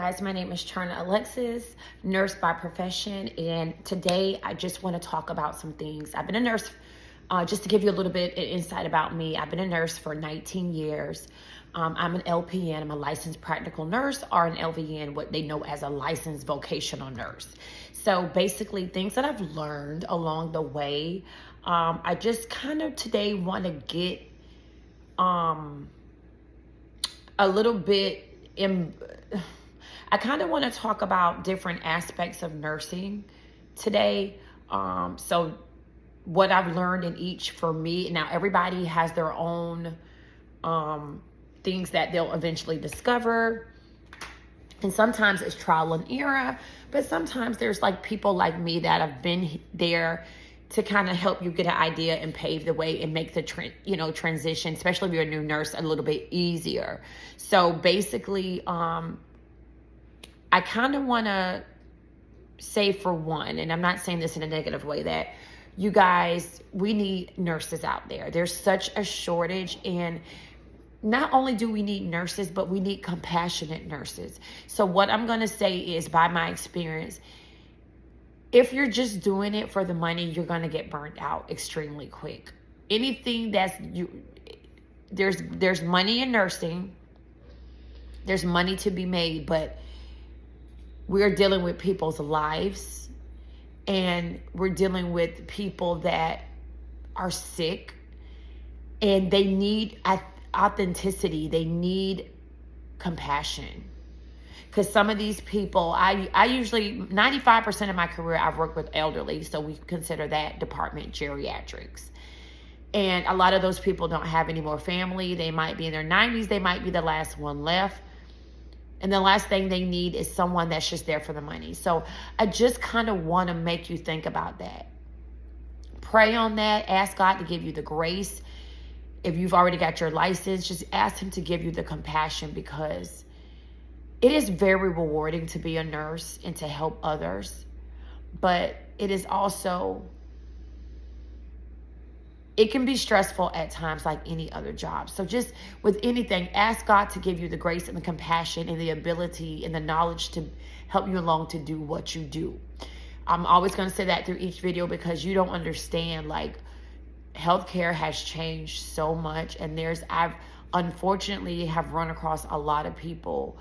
guys, my name is Charna Alexis, nurse by profession, and today I just want to talk about some things. I've been a nurse, just to give you a little bit of insight about me, I've been a nurse for 19 years. I'm an LPN, I'm a licensed practical nurse, or an LVN, what they know as a licensed vocational nurse. So basically things that I've learned along the way, I just kind of today want to get a little bit in... I kind of want to talk about different aspects of nursing today. So what I've learned in each for me. Now, everybody has their own things that they'll eventually discover. And sometimes it's trial and error. But sometimes there's like people like me that have been there to kind of help you get an idea and pave the way and make the transition, especially if you're a new nurse, a little bit easier. So basically, I kind of want to say for one, and I'm not saying this in a negative way, that you guys, we need nurses out there. There's such a shortage, and not only do we need nurses, but we need compassionate nurses. So what I'm going to say is, by my experience, if you're just doing it for the money, you're going to get burnt out extremely quick. Anything there's money in nursing. There's money to be made, but we're dealing with people's lives, and we're dealing with people that are sick, and they need authenticity. They need compassion. Because some of these people, I usually, 95% of my career, I've worked with elderly, so we consider that department geriatrics. And a lot of those people don't have any more family. They might be in their 90s. They might be the last one left. And the last thing they need is someone that's just there for the money. So I just kind of want to make you think about that. Pray on that. Ask God to give you the grace. If you've already got your license, just ask him to give you the compassion, because it is very rewarding to be a nurse and to help others. But it is also, it can be stressful at times, like any other job. So just with anything, ask God to give you the grace and the compassion and the ability and the knowledge to help you along to do what you do. I'm always going to say that through each video, because you don't understand, like, healthcare has changed so much. And I've unfortunately have run across a lot of people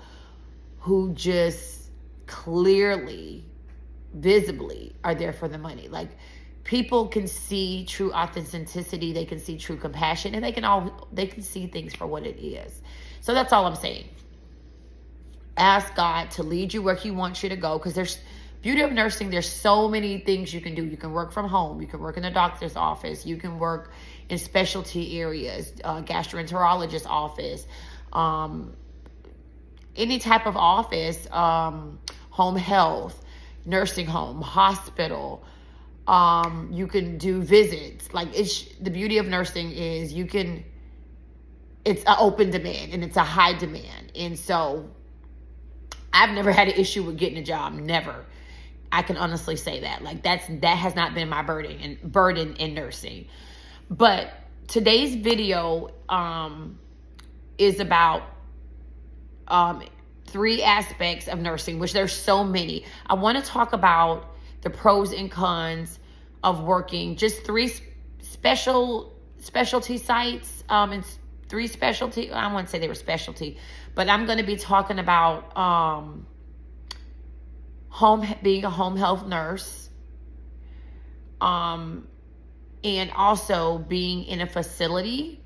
who just clearly, visibly are there for the money. Like, people can see true authenticity, they can see true compassion, and they can see things for what it is. So that's all I'm saying. Ask God to lead you where he wants you to go, because there's beauty of nursing. There's so many things you can do. You can work from home. You can work in the doctor's office. You can work in specialty areas, gastroenterologist office, any type of office, home health, nursing home, hospital. You can do visits. Like, the beauty of nursing is it's an open demand, and it's a high demand. And so I've never had an issue with getting a job. Never. I can honestly say that. Like, that has not been my burden in nursing. But today's video is about 3 aspects of nursing, which there's so many. I want to talk about the pros and cons of working just 3 specialty sites, and 3 specialty, I wouldn't say they were specialty, but I'm going to be talking about being a home health nurse, and also being in a facility,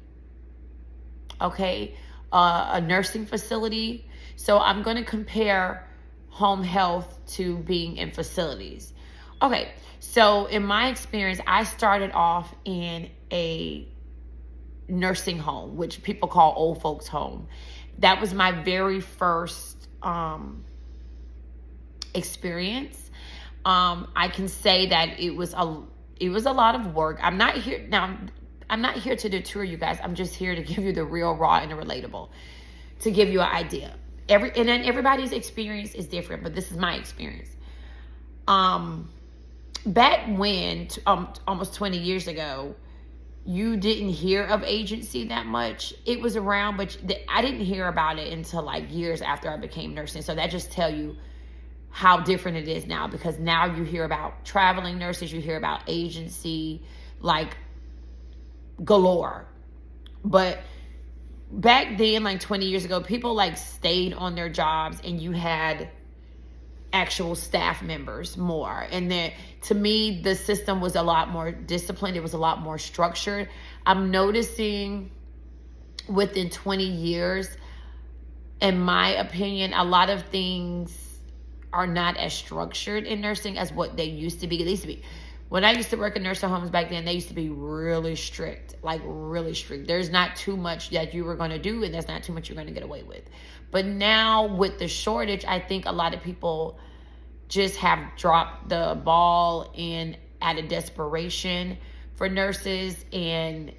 okay, a nursing facility. So I'm going to compare home health to being in facilities. Okay, so in my experience, I started off in a nursing home, which people call old folks home. That was my very first experience. I can say that it was a lot of work. I'm not here to deter you guys. I'm just here to give you the real, raw, and the relatable, to give you an idea. And then everybody's experience is different, but this is my experience. Back when, almost 20 years ago, you didn't hear of agency that much. It was around, but I didn't hear about it until like years after I became nursing. So that just tell you how different it is now, because now you hear about traveling nurses, you hear about agency, like galore. But back then, like 20 years ago, people like stayed on their jobs, and you had actual staff members more. And then to me, the system was a lot more disciplined. It was a lot more structured. I'm noticing within 20 years, in my opinion, a lot of things are not as structured in nursing as what they used to be. They used to be, when I used to work in nursing homes back then, they used to be really strict, like really strict. There's not too much that you were going to do, and there's not too much you're going to get away with. But now with the shortage, I think a lot of people just have dropped the ball in out of desperation for nurses, and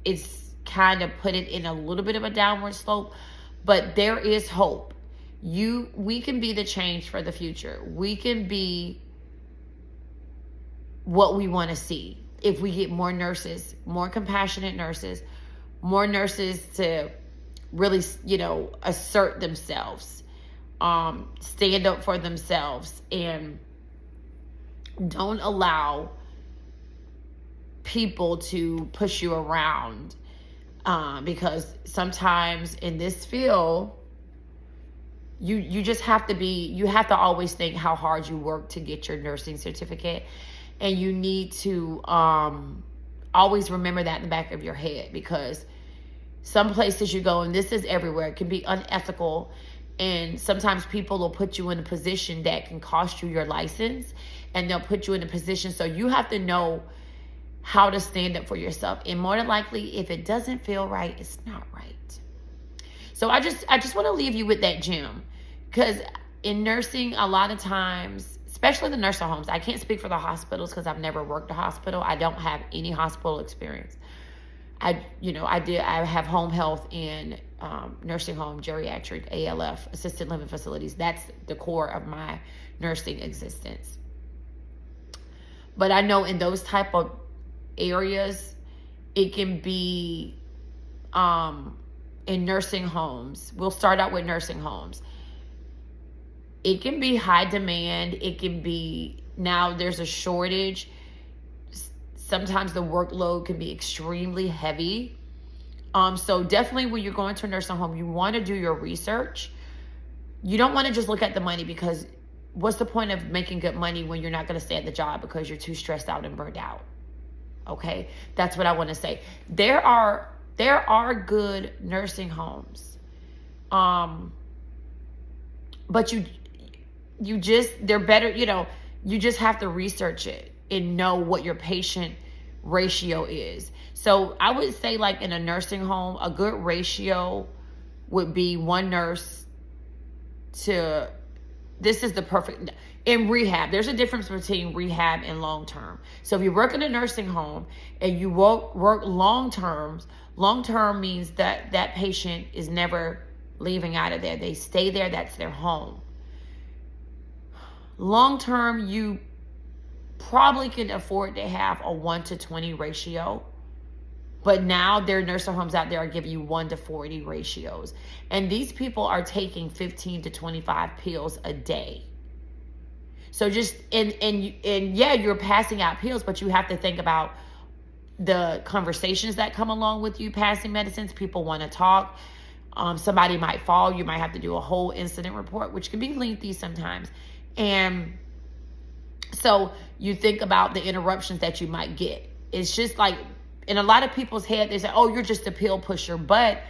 it's kind of put it in a little bit of a downward slope. But there is hope. We can be the change for the future. We can be what we want to see if we get more nurses, more compassionate nurses, more nurses to really, assert themselves, stand up for themselves, and don't allow people to push you around. Because sometimes in this field, you just have to you have to always think how hard you work to get your nursing certificate. And you need to always remember that in the back of your head, because some places you go, and this is everywhere, it can be unethical. And sometimes people will put you in a position that can cost you your license, and they'll put you in a position. So you have to know how to stand up for yourself. And more than likely, if it doesn't feel right, it's not right. So I just want to leave you with that gem, because in nursing, a lot of times, especially the nursing homes, I can't speak for the hospitals because I've never worked a hospital. I don't have any hospital experience. I have home health and nursing home, geriatric, ALF, assisted living facilities. That's the core of my nursing existence. But I know in those type of areas, it can be in nursing homes. We'll start out with nursing homes. It can be high demand. It can be, now there's a shortage. Sometimes the workload can be extremely heavy. So definitely when you're going to a nursing home, you want to do your research. You don't want to just look at the money, because what's the point of making good money when you're not going to stay at the job because you're too stressed out and burned out? Okay, that's what I want to say. There are good nursing homes, but they're better. You just have to research it and know what your patient ratio is. So I would say, like in a nursing home, a good ratio would be one nurse to. This is the perfect. In rehab, there's a difference between rehab and long-term. So if you work in a nursing home and you work long-term means that that patient is never leaving out of there. They stay there. That's their home. Long-term, you probably can afford to have a 1-to-20 ratio. But now there are nursing homes out there are giving you 1-to-40 ratios. And these people are taking 15 to 25 pills a day. So just, and yeah, you're passing out pills, but you have to think about the conversations that come along with you passing medicines. People want to talk. Somebody might fall. You might have to do a whole incident report, which can be lengthy sometimes. And so you think about the interruptions that you might get. It's just like, in a lot of people's head, they say, oh, you're just a pill pusher. But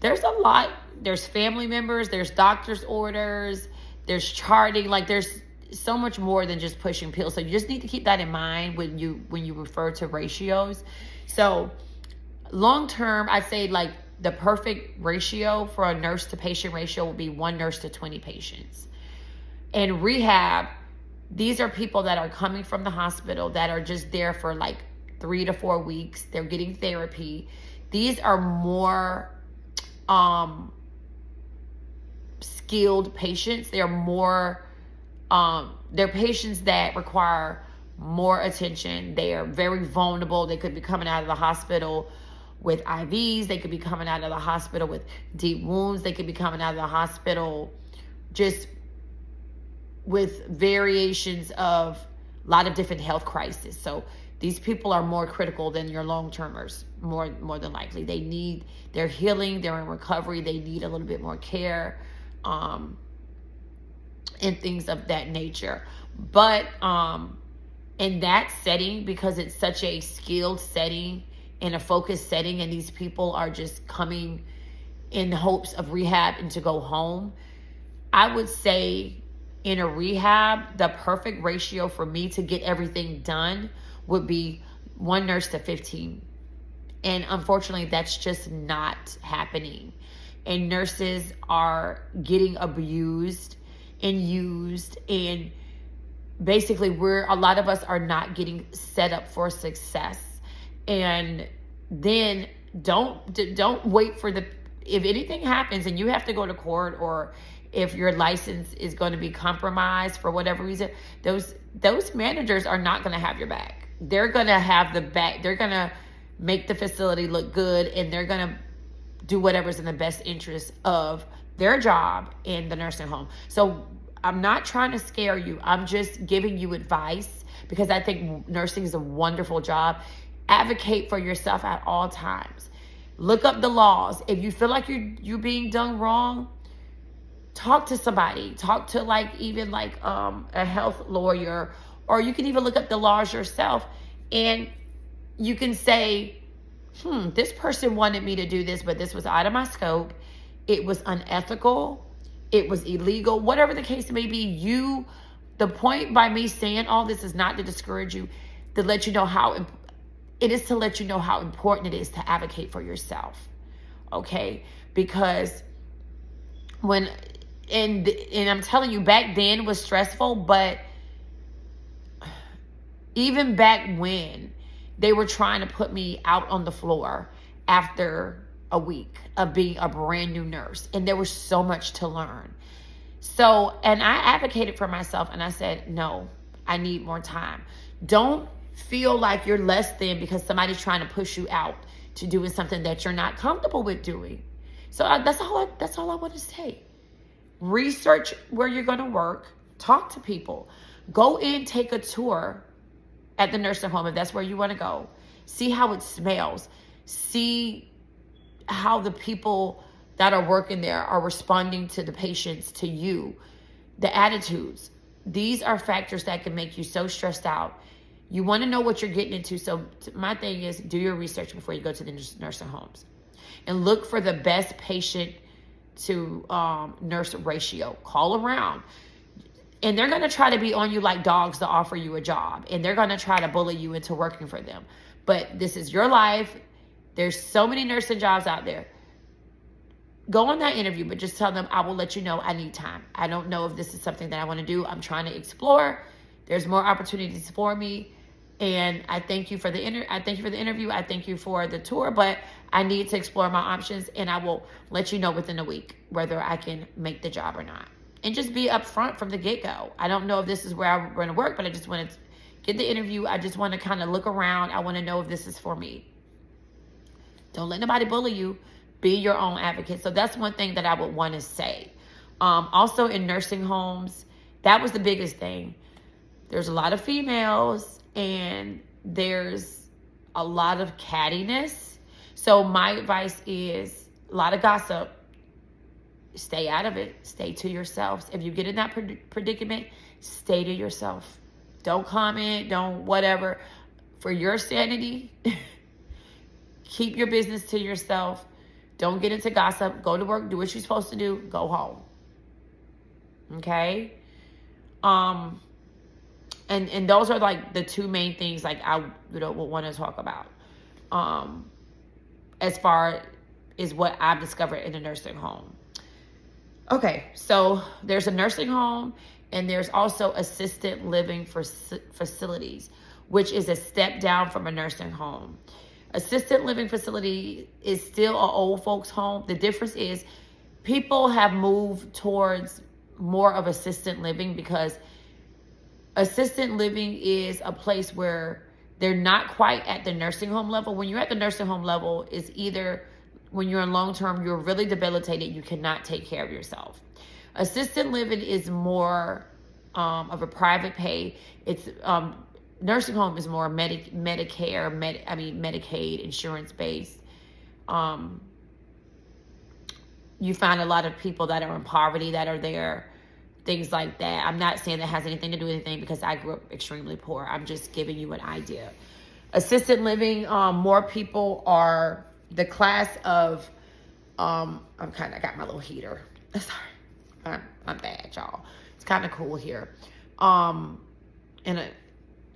there's a lot. There's family members. There's doctor's orders. There's charting. Like, there's so much more than just pushing pills. So you just need to keep that in mind when you refer to ratios. So long term, I'd say like the perfect ratio for a nurse to patient ratio would be 1 nurse to 20 patients. And rehab, these are people that are coming from the hospital that are just there for like 3 to 4 weeks. They're getting therapy. These are more skilled patients. They're more they're patients that require more attention. They are very vulnerable. They could be coming out of the hospital with IVs. They could be coming out of the hospital with deep wounds. They could be coming out of the hospital just with variations of a lot of different health crises. So these people are more critical than your long-termers, more than likely. They're healing, they're in recovery, they need a little bit more care, and things of that nature. But in that setting, because it's such a skilled setting and a focused setting, and these people are just coming in hopes of rehab and to go home, I would say in a rehab, the perfect ratio for me to get everything done would be 1 nurse to 15. And unfortunately, that's just not happening. And nurses are getting abused and used, and basically a lot of us are not getting set up for success. And then don't wait for if anything happens and you have to go to court, or if your license is going to be compromised for whatever reason, those managers are not going to have your back. They're going to have the back. They're going to make the facility look good, and they're going to do whatever's in the best interest of their job in the nursing home. So I'm not trying to scare you. I'm just giving you advice because I think nursing is a wonderful job. Advocate for yourself at all times. Look up the laws. If you feel like you're being done wrong, talk to somebody. Talk to a health lawyer, or you can even look up the laws yourself, and you can say, this person wanted me to do this, but this was out of my scope. It was unethical. It was illegal. Whatever the case may be, the point by me saying all this is not to discourage you, to let you know it is to let you know how important it is to advocate for yourself. Okay? Because and I'm telling you, back then was stressful, but even back when, they were trying to put me out on the floor after a week of being a brand new nurse. And there was so much to learn. So, and I advocated for myself, and I said, no, I need more time. Don't feel like you're less than because somebody's trying to push you out to doing something that you're not comfortable with doing. So that's all I want to say. Research where you're going to work. Talk to people. Go in, take a tour at the nursing home if that's where you want to go. See how it smells. See how the people that are working there are responding to the patients, to you, the attitudes. These are factors that can make you so stressed out. You want to know what you're getting into. So my thing is, do your research before you go to the nursing homes, and look for the best patient to nurse ratio. Call around. And they're going to try to be on you like dogs to offer you a job. And they're going to try to bully you into working for them. But this is your life. There's so many nursing jobs out there. Go on that interview, but just tell them, I will let you know I need time. I don't know if this is something that I want to do. I'm trying to explore. There's more opportunities for me. And I thank you for the interview. I thank you for the tour, but I need to explore my options, and I will let you know within a week whether I can make the job or not. And just be upfront from the get-go. I don't know if this is where I'm going to work, but I just want to get the interview. I just want to kind of look around. I want to know if this is for me. Don't let nobody bully you. Be your own advocate. So that's one thing that I would want to say. Also in nursing homes, that was the biggest thing. There's a lot of females, and there's a lot of cattiness. So my advice is a lot of gossip. Stay out of it. Stay to yourselves. If you get in that predicament, stay to yourself. Don't comment. Don't whatever. For your sanity, keep your business to yourself. Don't get into gossip. Go to work. Do what you're supposed to do. Go home. Okay? And those are like the two main things like I would want to talk about. As far as what I've discovered in a nursing home. Okay, so there's a nursing home, and there's also assisted living for facilities, which is a step down from a nursing home. Assisted living facility is still an old folks home. The difference is people have moved towards more of assisted living because Assisted living is a place where they're not quite at the nursing home level. When you're at the nursing home level, it's either when you're in long term, you're really debilitated, you cannot take care of yourself. Assisted living is more of a private pay. It's nursing home is more Medicare, Medicaid insurance based. You find a lot of people that are in poverty that are there, things like that. I'm not saying that has anything to do with anything because I grew up extremely poor. I'm just giving you an idea. Assisted living, more people are the class of, I got my little heater. Sorry, I'm bad, y'all. It's kind of cool here.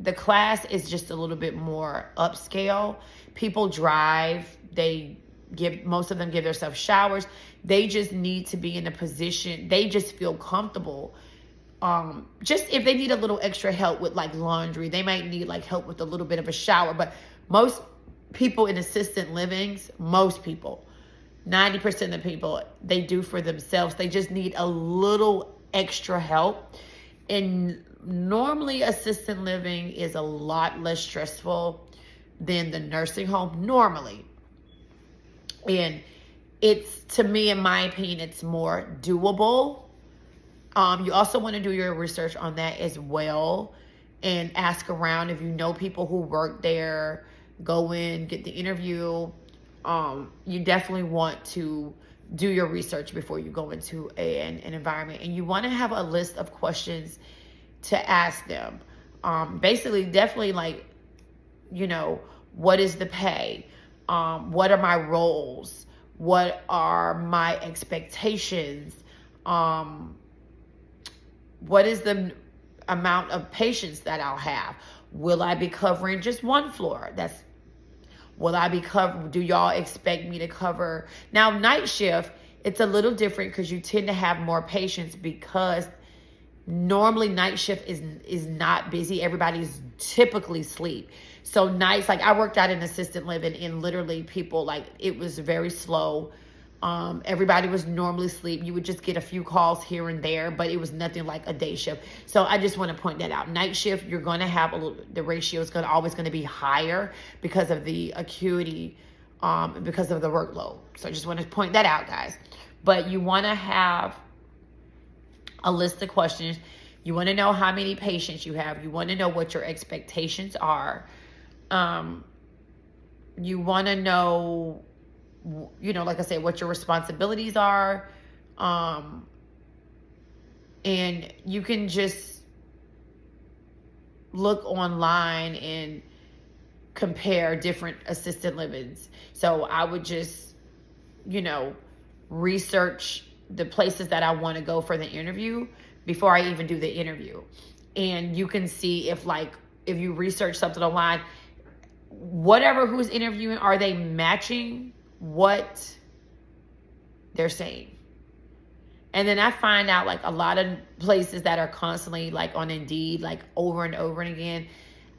The class is just a little bit more upscale. People drive. Most of them give themselves showers. They just need to be in a position. They just feel comfortable. Just if they need a little extra help with like laundry, they might need like help with a little bit of a shower. But most people in assisted livings, 90% of the people, they do for themselves. They just need a little extra help. And normally assisted living is a lot less stressful than the nursing home normally. And it's, to me, in my opinion, it's more doable. You also want to do your research on that as well and ask around if you know people who work there. Go in, get the interview. You definitely want to do your research before you go into an environment. And you want to have a list of questions to ask them. Basically, definitely like, what is the pay? What are my roles? What are my expectations? What is the amount of patients that I'll have? Will I be covering just one floor? Do y'all expect me to cover? Now, night shift, it's a little different because you tend to have more patients because normally night shift is not busy. Everybody's typically sleep. So nights, like I worked out in assisted living and literally people, like it was very slow. Everybody was normally asleep. You would just get a few calls here and there, but it was nothing like a day shift. So I just want to point that out. Night shift, you're going to have the ratio is always going to be higher because of the acuity, because of the workload. So I just want to point that out, guys. But you want to have a list of questions. You want to know how many patients you have. You want to know what your expectations are. You want to know, like I said, what your responsibilities are. And you can just look online and compare different assisted livings. So I would just, research the places that I want to go for the interview before I even do the interview. And you can see if you research something online, whatever who's interviewing, are they matching what they're saying? And then I find out like a lot of places that are constantly like on Indeed, like over and over and again,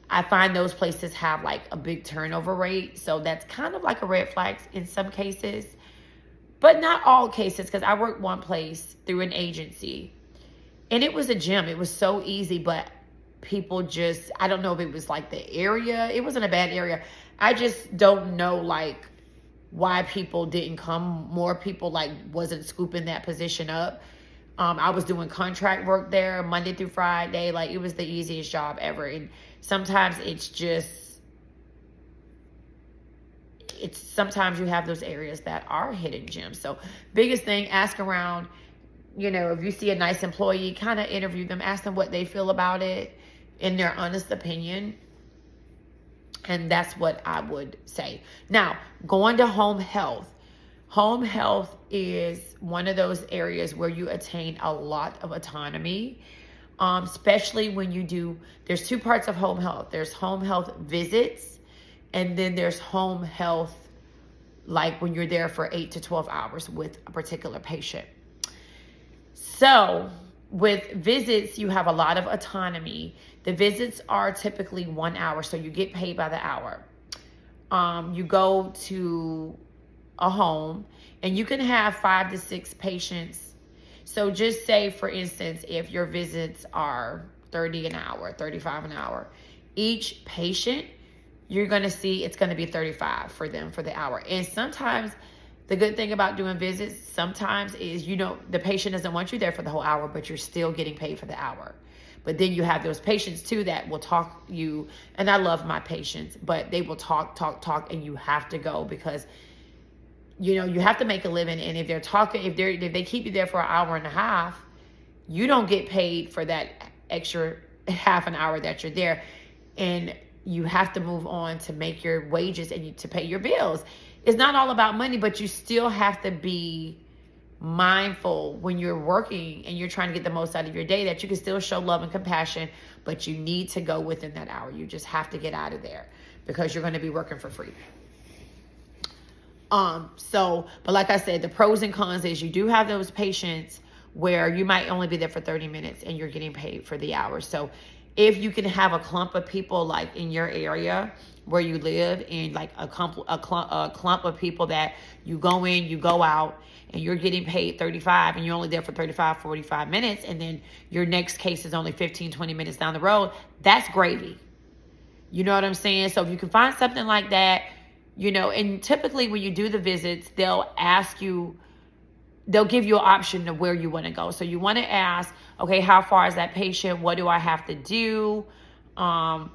I find those places have like a big turnover rate. So that's kind of like a red flag in some cases, but not all cases. Because I worked one place through an agency and it was a gym. It was so easy, but people just, I don't know if it was like the area. It wasn't a bad area. I just don't know like why people didn't come. More people like wasn't scooping that position up. I was doing contract work there Monday through Friday. Like it was the easiest job ever. And sometimes sometimes you have those areas that are hidden gems. So biggest thing, ask around, if you see a nice employee, kind of interview them, ask them what they feel about it in their honest opinion. And that's what I would say. Now, going to home health. Home health is one of those areas where you attain a lot of autonomy, especially when there's two parts of home health. There's home health visits, and then there's home health, like when you're there for 8 to 12 hours with a particular patient. So with visits, you have a lot of autonomy. The visits are typically 1 hour, so you get paid by the hour. You go to a home and you can have 5 to 6 patients. So just say, for instance, if your visits are 30 an hour, 35 an hour. Each patient, you're going to see it's going to be 35 for them for the hour. And sometimes the good thing about doing visits sometimes is, the patient doesn't want you there for the whole hour, but you're still getting paid for the hour. But then you have those patients too that will talk you, and I love my patients, but they will talk, and you have to go because, you have to make a living. And if they're talking, if they keep you there for an hour and a half, you don't get paid for that extra half an hour that you're there. And you have to move on to make your wages and to pay your bills. It's not all about money, but you still have to be mindful when you're working and you're trying to get the most out of your day, that you can still show love and compassion, but you need to go within that hour. You just have to get out of there because you're going to be working for free. But like I said, the pros and cons is you do have those patients where you might only be there for 30 minutes and you're getting paid for the hour. So if you can have a clump of people like in your area where you live, and like a clump of people that you go in, you go out, and you're getting paid 35 and you're only there for 35, 45 minutes, and then your next case is only 15, 20 minutes down the road, that's gravy. You know what I'm saying? So if you can find something like that, and typically when you do the visits, they'll give you an option of where you want to go. So you want to ask, okay, how far is that patient? What do I have to do? How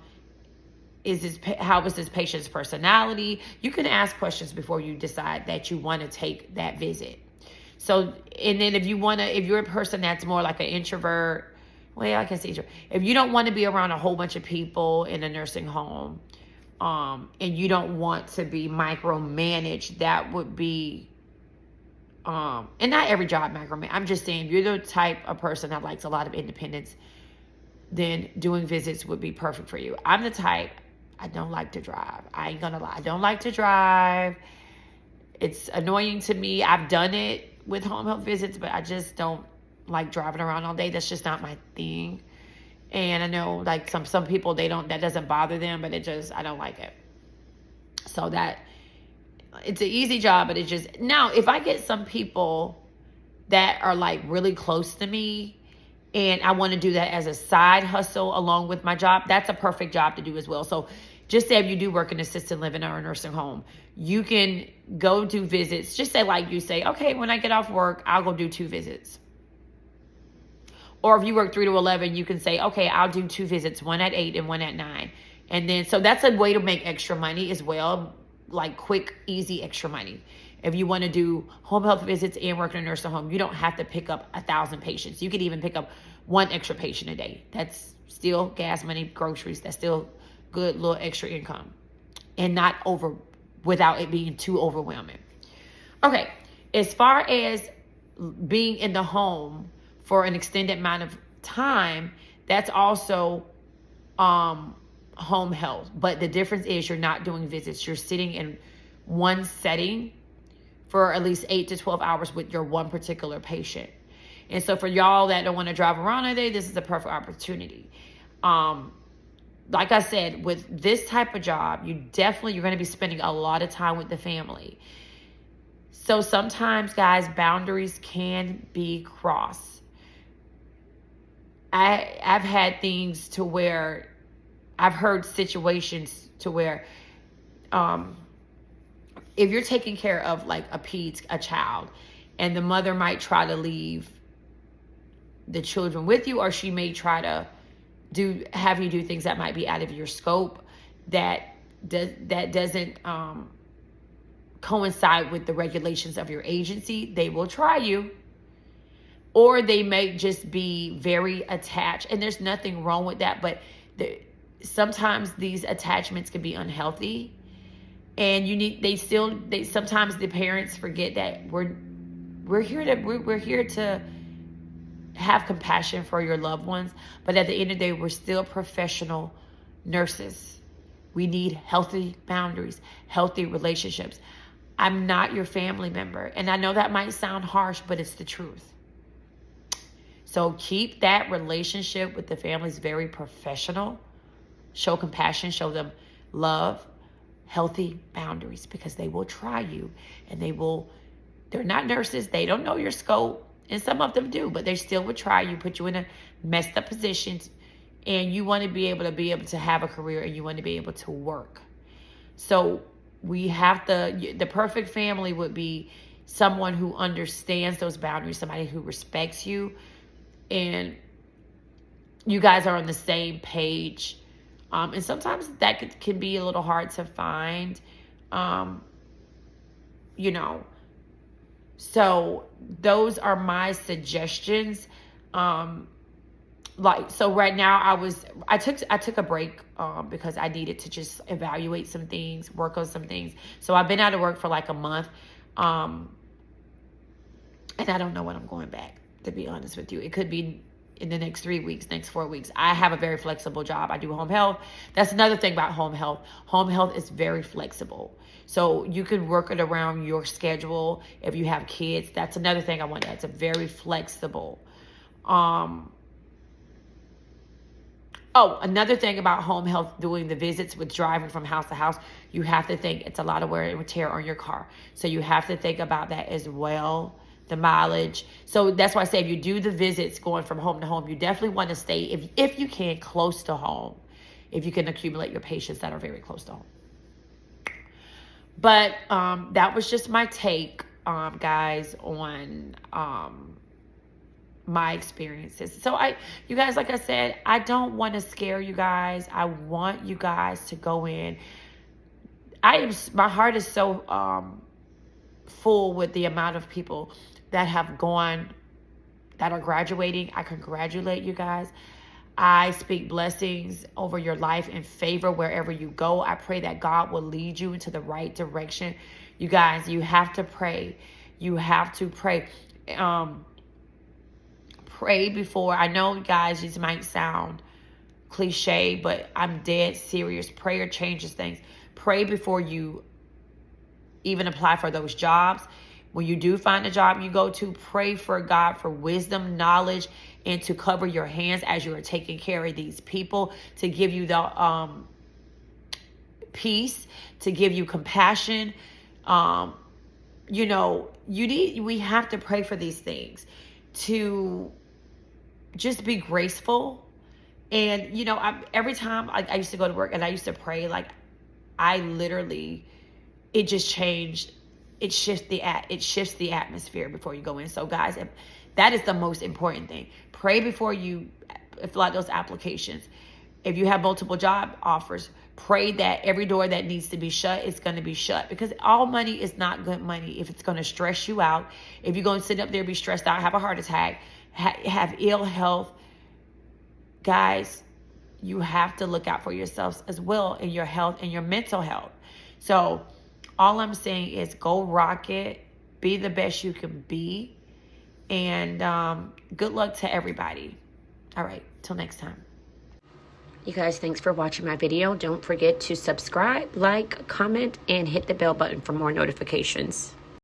is this patient's personality? You can ask questions before you decide that you want to take that visit. So, and then if you're a person that's more like an introvert, well, I can see if you don't want to be around a whole bunch of people in a nursing home, and you don't want to be micromanaged, that would be, and not every job micromanaged. I'm just saying, if you're the type of person that likes a lot of independence, then doing visits would be perfect for you. I'm the type, I don't like to drive. I ain't gonna lie. I don't like to drive. It's annoying to me. I've done it with home health visits, but I just don't like driving around all day. That's just not my thing. And I know like some people, that doesn't bother them, but I don't like it. So it's an easy job, but now if I get some people that are like really close to me and I want to do that as a side hustle along with my job, that's a perfect job to do as well. So just say if you do work in assisted living or a nursing home, you can go do visits. Just say okay, when I get off work, I'll go do 2 visits. Or if you work 3 to 11, you can say, okay, I'll do 2 visits, one at 8 and one at 9. And then, so that's a way to make extra money as well, like quick, easy extra money. If you want to do home health visits and work in a nursing home, you don't have to pick up 1,000 patients. You could even pick up 1 extra patient a day. That's still gas money, groceries. That's still good little extra income, and not without it being too overwhelming. Okay, as far as being in the home for an extended amount of time, that's also home health. But the difference is you're not doing visits. You're sitting in one setting for at least 8 to 12 hours with your one particular patient. And so for y'all that don't want to drive around all day, this is a perfect opportunity. Like I said, with this type of job, you're going to be spending a lot of time with the family. So sometimes, guys, boundaries can be crossed. I've had things to where I've heard situations to where if you're taking care of like a child, and the mother might try to leave the children with you, or she may try to have you do things that might be out of your scope, that doesn't coincide with the regulations of your agency, they will try you. Or they may just be very attached, and there's nothing wrong with that, but sometimes these attachments can be unhealthy, and sometimes the parents forget that we're here to have compassion for your loved ones, but at the end of the day, we're still professional nurses. We need healthy boundaries, healthy relationships. I'm not your family member, and I know that might sound harsh, but it's the truth. So keep that relationship with the families very professional. Show compassion, show them love, healthy boundaries, because they will try you, and they're not nurses. They don't know your scope, and some of them do, but they still would try you, put you in a messed up position, and you want to be able to have a career, and you want to be able to work. So we have the perfect family would be someone who understands those boundaries, somebody who respects you, and you guys are on the same page. And sometimes that can be a little hard to find, you know. So those are my suggestions. So right now I took a break because I needed to just evaluate some things, work on some things. So I've been out of work for like a month, and I don't know when I'm going back, to be honest with you. It could be in the next 3 weeks, next 4 weeks. I have a very flexible job. I do home health. That's another thing about home health. Home health is very flexible. So you can work it around your schedule if you have kids. That's another thing I want to add. It's a very flexible. Another thing about home health, doing the visits with driving from house to house, you have to think it's a lot of wear and tear on your car. So you have to think about that as well, the mileage. So that's why I say if you do the visits going from home to home, you definitely want to stay, if you can, close to home, if you can accumulate your patients that are very close to home. But that was just my take, guys, on my experiences. So you guys, like I said, I don't want to scare you guys. I want you guys to go in. My heart is so full with the amount of people that have gone, that are graduating. I congratulate you guys. I speak blessings over your life and favor wherever you go. I pray that God will lead you into the right direction. You guys, you have to pray. You have to pray. Pray before. I know, guys, this might sound cliche, but I'm dead serious. Prayer changes things. Pray before you even apply for those jobs. When you do find a job you go to, pray for God for wisdom, knowledge, and to cover your hands as you are taking care of these people, to give you the peace, to give you compassion. We have to pray for these things, to just be graceful. And, every time I used to go to work and I used to pray, like it just changed. It shifts the atmosphere before you go in. So guys, that is the most important thing. Pray before you fill out those applications. If you have multiple job offers, pray that every door that needs to be shut is going to be shut, because all money is not good money. If it's going to stress you out, if you're going to sit up there, be stressed out, have a heart attack, have ill health, guys, you have to look out for yourselves as well, in your health and your mental health. So all I'm saying is go rock it, be the best you can be, and good luck to everybody. All right, till next time. You guys, thanks for watching my video. Don't forget to subscribe, like, comment, and hit the bell button for more notifications.